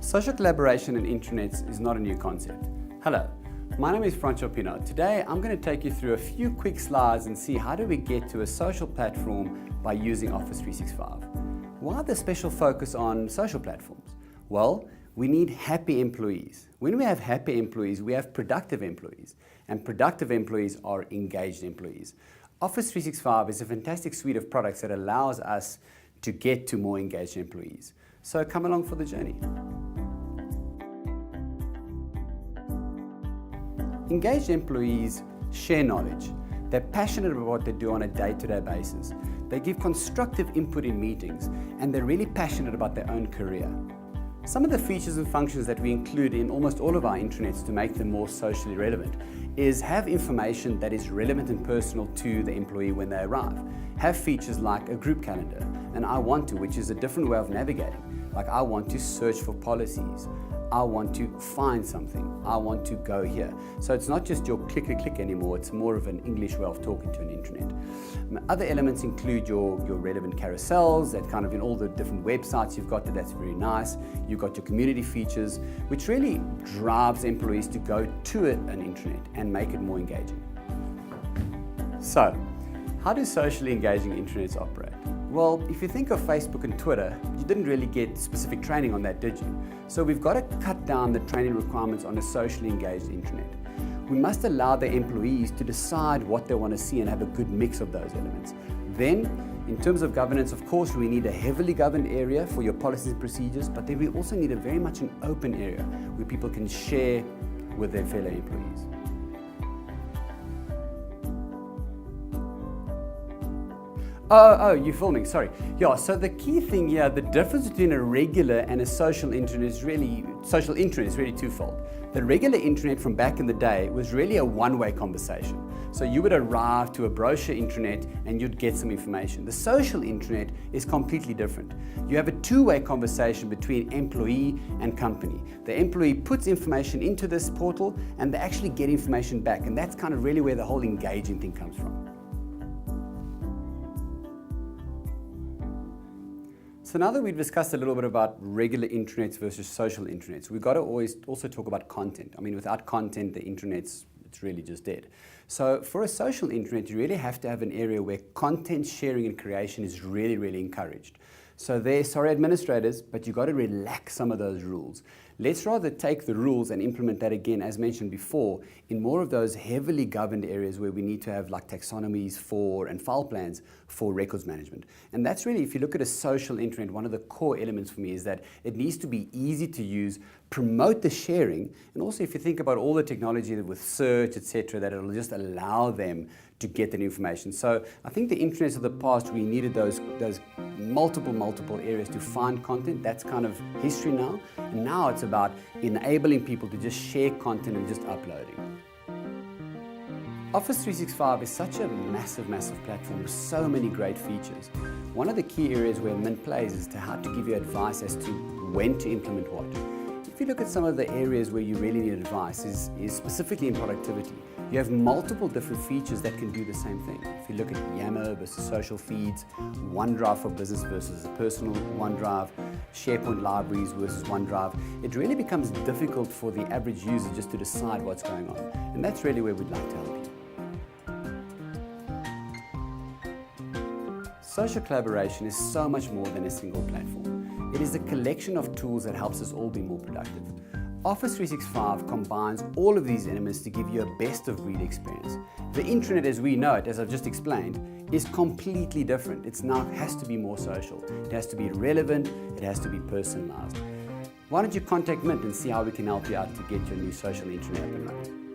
Social collaboration in intranets is not a new concept. Hello, my name is Francois Pienaar. Today I'm going to take you through a few quick slides and see how do we get to a social platform by using Office 365. Why the special focus on social platforms? Well, we need happy employees. When we have happy employees, we have productive employees, and productive employees are engaged employees. Office 365 is a fantastic suite of products that allows us to get to more engaged employees. So come along for the journey. Engaged employees share knowledge. They're passionate about what they do on a day-to-day basis. They give constructive input in meetings, and they're really passionate about their own career. Some of the features and functions that we include in almost all of our intranets to make them more socially relevant is have information that is relevant and personal to the employee when they arrive. Have features like a group calendar, an I want to, which is a different way of navigating. Like I want to search for policies. I want to find something. I want to go here. So it's not just your click anymore, it's more of an English way of talking to an intranet. Other elements include your relevant carousels that kind of in all the different websites you've got that's very nice. You've got your community features, which really drives employees to go to an intranet and make it more engaging. So, how do socially engaging intranets operate? Well, if you think of Facebook and Twitter, you didn't really get specific training on that, did you? So we've got to cut down the training requirements on a socially engaged intranet. We must allow the employees to decide what they want to see and have a good mix of those elements. Then, in terms of governance, of course, we need a heavily governed area for your policies and procedures, but then we also need a very much an open area where people can share with their fellow employees. Oh, you're filming, sorry. Yeah, so the key thing here, the difference between a regular and a social intranet is really twofold. The regular intranet from back in the day was really a one-way conversation. So you would arrive to a brochure intranet and you'd get some information. The social intranet is completely different. You have a two-way conversation between employee and company. The employee puts information into this portal and they actually get information back, and that's kind of really where the whole engaging thing comes from. So now that we've discussed a little bit about regular intranets versus social intranets, we've got to always also talk about content. I mean, without content, the intranets, it's really just dead. So for a social intranet, you really have to have an area where content sharing and creation is really encouraged. So sorry administrators, but you've got to relax some of those rules. Let's rather take the rules and implement that again, as mentioned before, in more of those heavily governed areas where we need to have like taxonomies and file plans for records management. And that's really, if you look at a social intranet, one of the core elements for me is that it needs to be easy to use, promote the sharing, and also if you think about all the technology with search, etc., that it'll just allow them to get that information. So I think the intranets of the past, we needed those multiple areas to find content. That's kind of history now. And now it's about enabling people to just share content and just uploading. Office 365 is such a massive platform with so many great features. One of the key areas where Mint plays is to how to give you advice as to when to implement what. If you look at some of the areas where you really need advice is specifically in productivity. You have multiple different features that can do the same thing. If you look at Yammer versus social feeds, OneDrive for business versus a personal OneDrive, SharePoint libraries versus OneDrive, it really becomes difficult for the average user just to decide what's going on. And that's really where we'd like to help you. Social collaboration is so much more than a single platform. It is a collection of tools that helps us all be more productive. Office 365 combines all of these elements to give you a best-of-breed experience. The intranet as we know it, as I've just explained, is completely different. It now has to be more social. It has to be relevant. It has to be personalized. Why don't you contact Mint and see how we can help you out to get your new social intranet up and running?